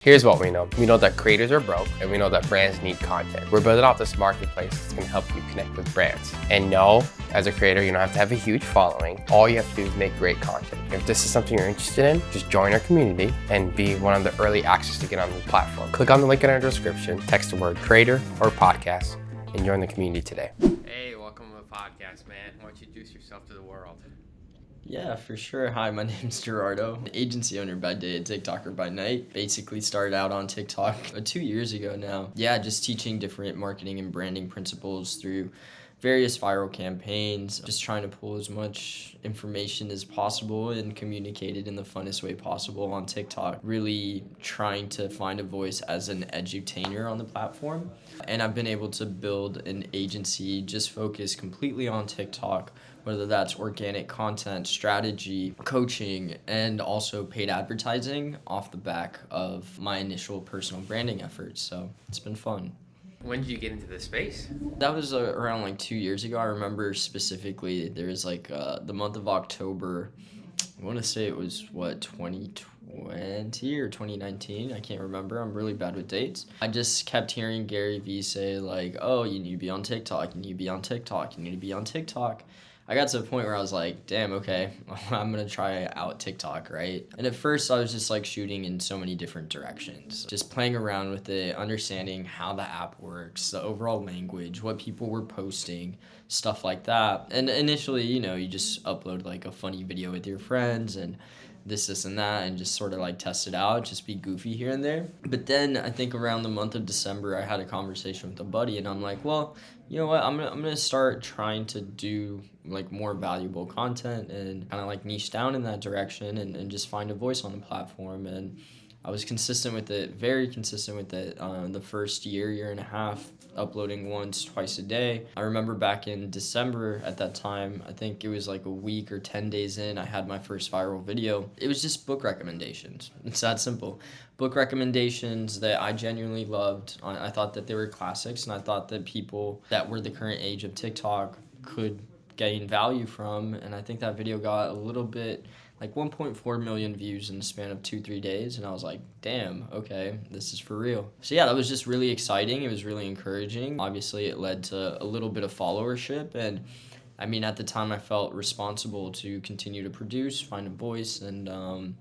Here's what we know. We know that creators are broke, and we know that brands need content. We're building out this marketplace that's gonna help you connect with brands. And no, as a creator, you don't have to have a huge following. All you have to do is make great content. If this is something you're interested in, just join our community and be one of the early access to get on the platform. Click on the link in our description, text the word creator or podcast, and join the community today. Hey, welcome to the podcast, man. Why don't you introduce yourself to the world? Yeah, for sure. Hi, my name's Gerardo. Agency owner by day, TikToker by night. Basically started out on TikTok 2 years ago now. Yeah, just teaching different marketing and branding principles through various viral campaigns. Just trying to pull as much information as possible and communicate it in the funnest way possible on TikTok. Really trying to find a voice as an edutainer on the platform. And I've been able to build an agency just focused completely on TikTok, whether that's organic content, strategy, coaching, and also paid advertising off the back of my initial personal branding efforts. So it's been fun. When did you get into this space? That was around 2 years ago. I remember specifically there was the month of October. I want to say it was 2020 or 2019. I can't remember. I'm really bad with dates. I just kept hearing Gary Vee say oh, you need to be on TikTok. You need to be on TikTok. You need to be on TikTok. I got to a point where I was like, damn, okay, I'm going to try out TikTok, right? And at first I was just shooting in so many different directions, just playing around with it, understanding how the app works, the overall language, what people were posting, stuff like that. And initially, you just upload a funny video with your friends and this and that, and just sort of test it out, just be goofy here and there. But then I think around the month of December, I had a conversation with a buddy, and I'm like, well, you know what, I'm gonna start trying to do more valuable content and kind of niche down in that direction and just find a voice on the platform. And I was consistent with it, very consistent with it. The first year and a half, uploading once, twice a day. I remember back in December at that time, I think it was a week or 10 days in, I had my first viral video. It was just book recommendations. It's that simple. Book recommendations that I genuinely loved. I thought that they were classics, and I thought that people that were the current age of TikTok could gain value from. And I think that video got a little bit 1.4 million views in the span of 2-3 days, and I was like, damn, okay, this is for real. So yeah, that was just really exciting. It was really encouraging. Obviously it led to a little bit of followership, and I mean, at the time I felt responsible to continue to produce, find a voice, and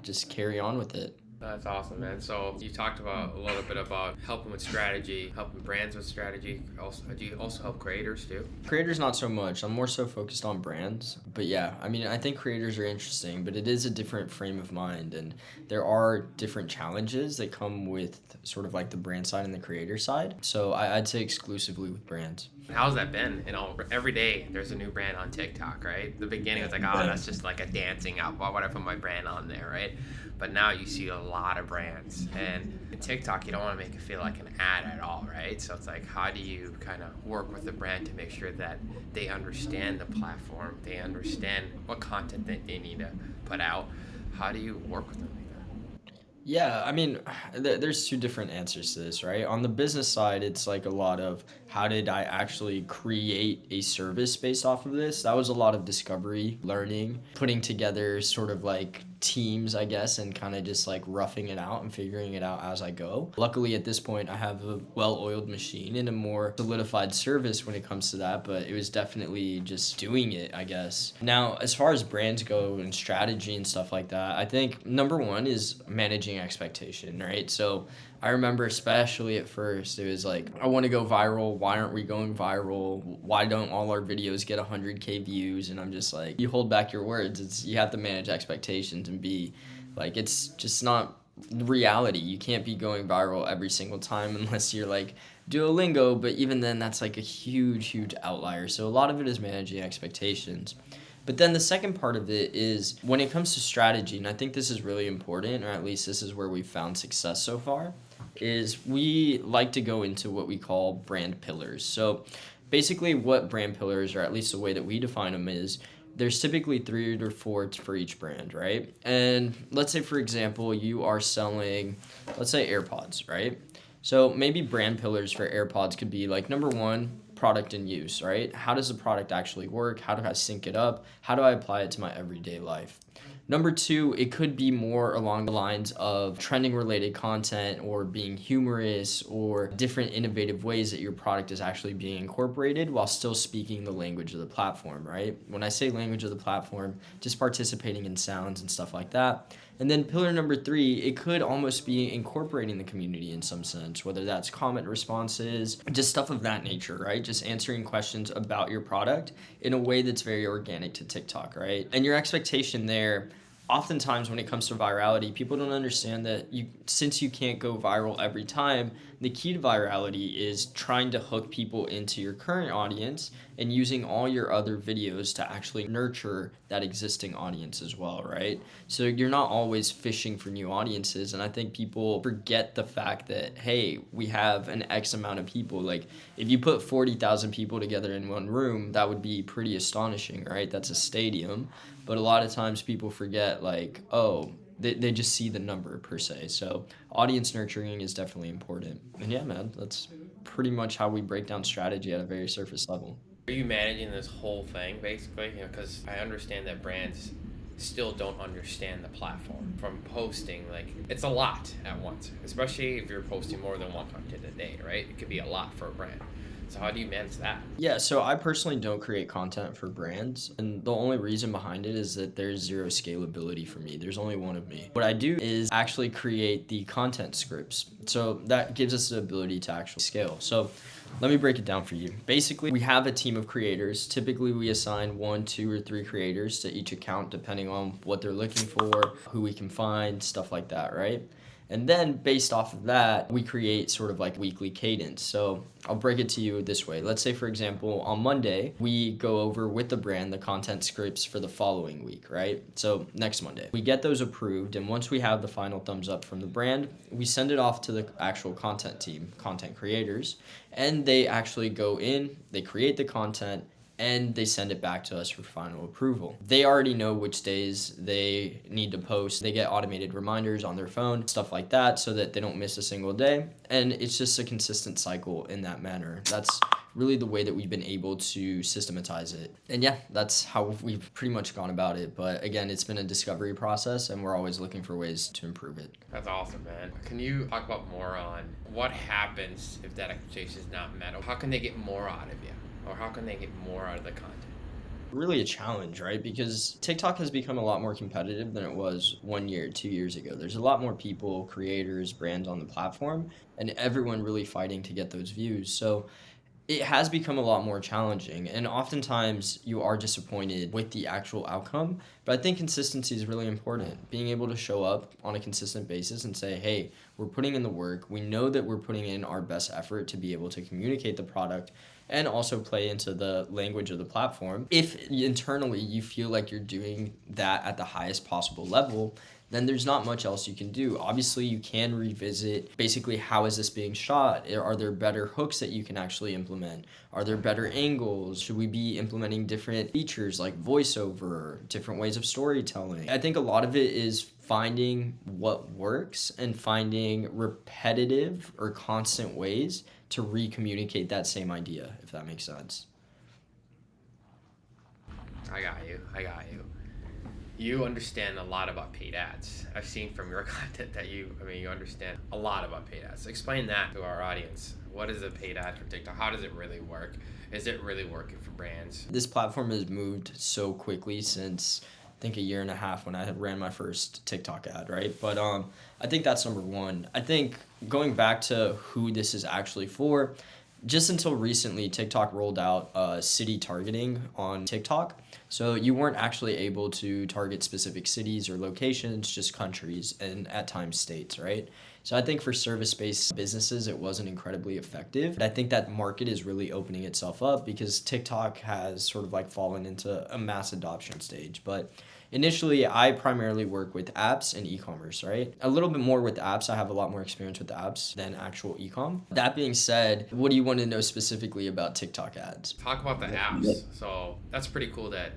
just carry on with it. That's awesome, man. So you talked about a little bit about helping with strategy, helping brands with strategy. Also, do you also help creators too? Creators, not so much. I'm more so focused on brands. But yeah, I mean, I think creators are interesting, but it is a different frame of mind. And there are different challenges that come with sort of the brand side and the creator side. So I'd say exclusively with brands. How's that been? Every day there's a new brand on TikTok, right? The beginning was oh, that's just a dancing app. Why would I put my brand on there, right? But now you see a lot of brands, and in TikTok you don't want to make it feel like an ad at all, right? So it's how do you kind of work with the brand to make sure that they understand the platform, they understand what content that they need to put out? How do you work with them? Yeah, I mean, there's two different answers to this, right? On the business side, it's a lot of how did I actually create a service based off of this? That was a lot of discovery, learning, putting together sort of teams, I guess, and kind of just roughing it out and figuring it out as I go. Luckily, at this point, I have a well-oiled machine and a more solidified service when it comes to that, but it was definitely just doing it, I guess. Now, as far as brands go and strategy and stuff like that, I think number one is managing expectation, right? So I remember especially at first, it was I want to go viral. Why aren't we going viral? Why don't all our videos get 100K views? And I'm just you hold back your words. You have to manage expectations and be it's just not reality. You can't be going viral every single time unless you're Duolingo, but even then that's a huge outlier. So a lot of it is managing expectations. But then the second part of it is when it comes to strategy, and I think this is really important, or at least this is where we've found success so far, is we like to go into what we call brand pillars. So basically what brand pillars, or at least the way that we define them, is there's typically 3 or 4 for each brand, right? And let's say, for example, you are selling, let's say AirPods, right? So maybe brand pillars for AirPods could be number one, product and use, right? How does the product actually work? How do I sync it up? How do I apply it to my everyday life? Number two, it could be more along the lines of trending related content or being humorous or different innovative ways that your product is actually being incorporated while still speaking the language of the platform, right? When I say language of the platform, just participating in sounds and stuff like that. And then pillar number three, it could almost be incorporating the community in some sense, whether that's comment responses, just stuff of that nature, right? Just answering questions about your product in a way that's very organic to TikTok, right? And your expectation there, oftentimes when it comes to virality, people don't understand that since you can't go viral every time, the key to virality is trying to hook people into your current audience and using all your other videos to actually nurture that existing audience as well, right? So you're not always fishing for new audiences, and I think people forget the fact that, hey, we have an X amount of people. Like, if you put 40,000 people together in one room, that would be pretty astonishing, right? That's a stadium. But a lot of times people forget, like, oh, they just see the number per se. So audience nurturing is definitely important. And yeah, man, that's pretty much how we break down strategy at a very surface level. Are you managing this whole thing basically? Because I understand that brands still don't understand the platform from posting. Like, it's a lot at once, especially if you're posting more than one content a day, right? It could be a lot for a brand. So how do you manage that? Yeah, so I personally don't create content for brands, and the only reason behind it is that there's zero scalability for me. There's only one of me. What I do is actually create the content scripts. So that gives us the ability to actually scale. So let me break it down for you. Basically, we have a team of creators. Typically, we assign 1, 2, or 3 creators to each account depending on what they're looking for, who we can find, stuff like that, right? And then based off of that, we create sort of like weekly cadence. So I'll break it to you this way. Let's say, for example, on Monday, we go over with the brand the content scripts for the following week, right? So next Monday, we get those approved. And once we have the final thumbs up from the brand, we send it off to the actual content team, content creators, and they actually go in, they create the content, and they send it back to us for final approval. They already know which days they need to post. They get automated reminders on their phone, stuff like that, so that they don't miss a single day. And it's just a consistent cycle in that manner. That's really the way that we've been able to systematize it. And yeah, that's how we've pretty much gone about it. But again, it's been a discovery process, and we're always looking for ways to improve it. That's awesome, man. Can you talk about more on what happens if that expectation is not met? How can they get more out of you? Or how can they get more out of the content? Really a challenge, right? Because TikTok has become a lot more competitive than it was 1 year, 2 years ago. There's a lot more people, creators, brands on the platform, and everyone really fighting to get those views. So it has become a lot more challenging, and oftentimes you are disappointed with the actual outcome. But I think consistency is really important. Being able to show up on a consistent basis and say, hey, we're putting in the work. We know that we're putting in our best effort to be able to communicate the product and also play into the language of the platform. If internally you feel like you're doing that at the highest possible level, then there's not much else you can do. Obviously, you can revisit basically how is this being shot? Are there better hooks that you can actually implement? Are there better angles? Should we be implementing different features like voiceover, different ways of storytelling? I think a lot of it is finding what works and finding repetitive or constant ways to re-communicate that same idea, if that makes sense. I got you. You understand a lot about paid ads. I've seen from your content that you understand a lot about paid ads. Explain that to our audience. What is a paid ad for TikTok? How does it really work? Is it really working for brands? This platform has moved so quickly since I think a year and a half when I had ran my first TikTok ad, right? But I think that's number one. I think going back to who this is actually for, just until recently, TikTok rolled out city targeting on TikTok. So you weren't actually able to target specific cities or locations, just countries and at times states, right? So I think for service-based businesses, it wasn't incredibly effective. But I think that market is really opening itself up because TikTok has sort of like fallen into a mass adoption stage. But initially, I primarily work with apps and e-commerce, right? A little bit more with apps. I have a lot more experience with apps than actual e-com. That being said, what do you want to know specifically about TikTok ads? Talk about the apps. So that's pretty cool that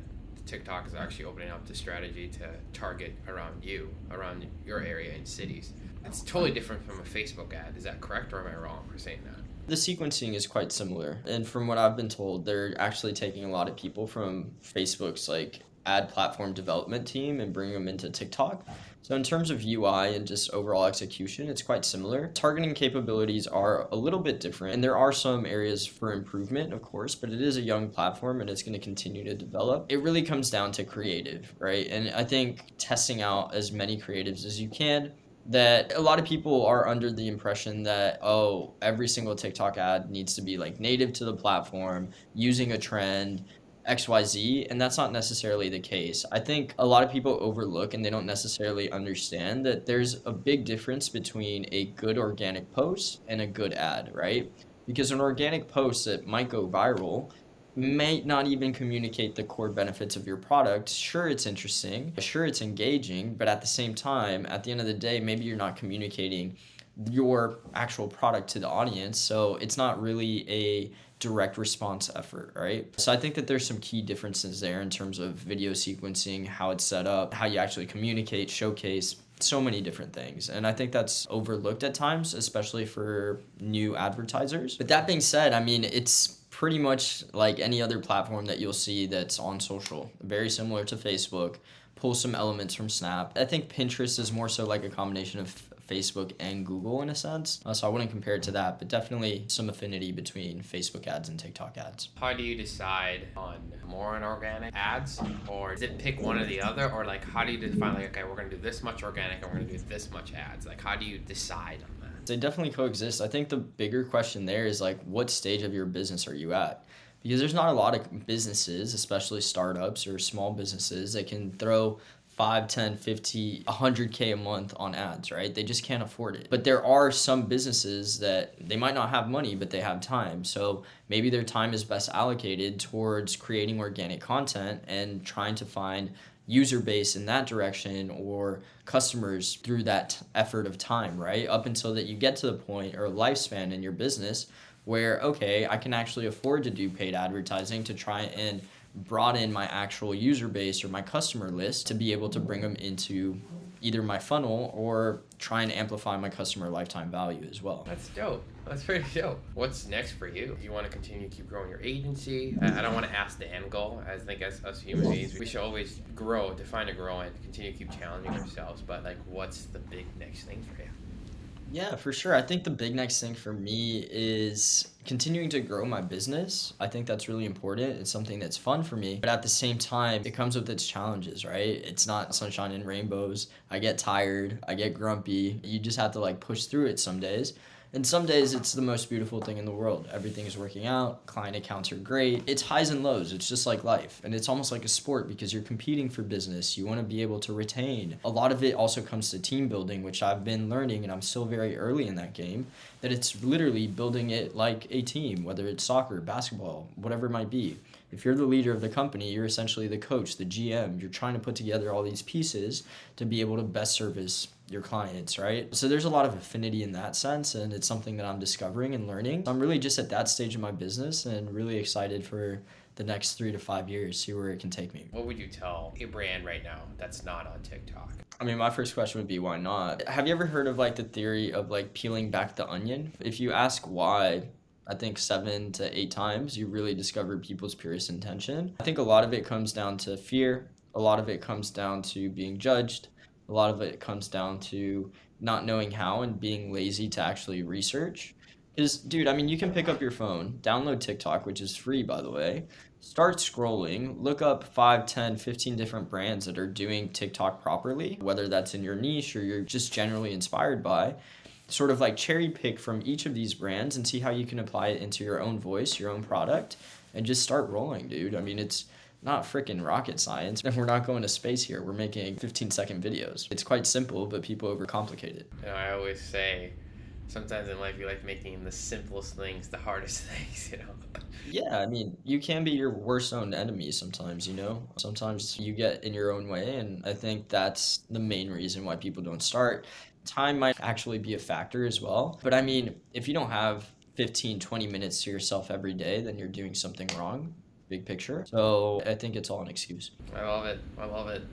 TikTok is actually opening up the strategy to target around your area and cities. It's totally different from a Facebook ad. Is that correct, or am I wrong for saying that? The sequencing is quite similar. And from what I've been told, they're actually taking a lot of people from Facebook's like ad platform development team and bring them into TikTok. So in terms of UI and just overall execution, it's quite similar. Targeting capabilities are a little bit different, and there are some areas for improvement, of course, but it is a young platform and it's going to continue to develop. It really comes down to creative, right? And I think testing out as many creatives as you can. That a lot of people are under the impression that, oh, every single TikTok ad needs to be like native to the platform, using a trend, XYZ, and that's not necessarily the case. I think a lot of people overlook and they don't necessarily understand that there's a big difference between a good organic post and a good ad, right? Because an organic post that might go viral may not even communicate the core benefits of your product. Sure, it's interesting, sure, it's engaging, but at the same time, at the end of the day, maybe you're not communicating your actual product to the audience. So it's not really a direct response effort, right? So I think that there's some key differences there in terms of video sequencing, how it's set up, how you actually communicate, showcase, so many different things. And I think that's overlooked at times, especially for new advertisers. But that being said, I mean, it's pretty much like any other platform that you'll see that's on social, very similar to Facebook, pull some elements from Snap. I think Pinterest is more so like a combination of Facebook and Google in a sense. So I wouldn't compare it to that, but definitely some affinity between Facebook ads and TikTok ads. How do you decide on more on organic ads, or is it pick one or the other, or like how do you define like, okay, we're gonna do this much organic and we're gonna do this much ads? Like how do you decide on that? They definitely coexist. I think the bigger question there is like, what stage of your business are you at? Because there's not a lot of businesses, especially startups or small businesses, that can throw 5, 10, 50, 100K a month on ads, right? They just can't afford it. But there are some businesses that they might not have money, but they have time. So maybe their time is best allocated towards creating organic content and trying to find user base in that direction or customers through that effort of time, right? Up until that you get to the point or lifespan in your business where, okay, I can actually afford to do paid advertising to try and broaden my actual user base or my customer list to be able to bring them into either my funnel or try and amplify my customer lifetime value as well. That's dope. That's pretty dope. What's next for you? Do you want to continue to keep growing your agency? I don't want to ask the end goal. I think as us human beings, we should always grow, define a grow, and continue to keep challenging ourselves. But like, what's the big next thing for you? Yeah, for sure. I think the big next thing for me is continuing to grow my business. I think that's really important. It's something that's fun for me. But at the same time, it comes with its challenges, right? It's not sunshine and rainbows. I get tired. I get grumpy. You just have to like push through it some days. And some days it's the most beautiful thing in the world. Everything is working out. Client accounts are great. It's highs and lows. It's just like life. And it's almost like a sport because you're competing for business. You want to be able to retain. A lot of it also comes to team building, which I've been learning, and I'm still very early in that game, that it's literally building it like a team, whether it's soccer, basketball, whatever it might be. If you're the leader of the company, you're essentially the coach, the GM. You're trying to put together all these pieces to be able to best service your clients, right? So there's a lot of affinity in that sense, and it's something that I'm discovering and learning. I'm really just at that stage of my business and really excited for the next 3 to 5 years, see where it can take me. What would you tell a brand right now that's not on TikTok? I mean, my first question would be, why not? Have you ever heard of like the theory of like peeling back the onion? If you ask why, I think 7 to 8 times, you really discover people's purest intention. I think a lot of it comes down to fear. A lot of it comes down to being judged. A lot of it comes down to not knowing how and being lazy to actually research. Because, dude, I mean, you can pick up your phone, download TikTok, which is free, by the way, start scrolling, look up 5, 10, 15 different brands that are doing TikTok properly, whether that's in your niche or you're just generally inspired by. Sort of like cherry pick from each of these brands and see how you can apply it into your own voice, your own product, and just start rolling, dude. I mean, it's not freaking rocket science. And we're not going to space here. We're making 15-second videos. It's quite simple, but people overcomplicate it. You know, I always say, sometimes in life you like making the simplest things the hardest things, you know? Yeah, I mean, you can be your worst own enemy sometimes, you know? Sometimes you get in your own way, and I think that's the main reason why people don't start. Time might actually be a factor as well. But I mean, if you don't have 15, 20 minutes to yourself every day, then you're doing something wrong, big picture. So I think it's all an excuse. I love it. I love it.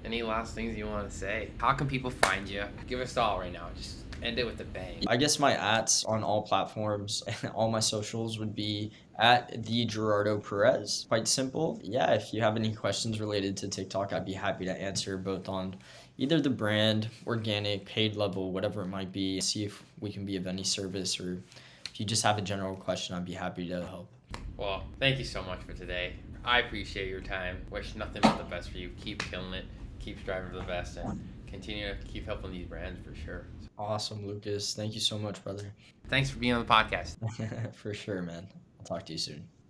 Any last things you want to say? How can people find you? Give us all right now. Just End it with a bang. I guess my ats on all platforms and all my socials would be at the Gerardo Perez. Quite simple. Yeah, if you have any questions related to TikTok, I'd be happy to answer both on either the brand, organic, paid level, whatever it might be. See if we can be of any service, or if you just have a general question, I'd be happy to help. Well, thank you so much for today. I appreciate your time. Wish nothing but the best for you. Keep killing it. Keep striving for the best, and continue to keep helping these brands for sure. Awesome, Lucas. Thank you so much, brother. Thanks for being on the podcast. For sure, man. I'll talk to you soon.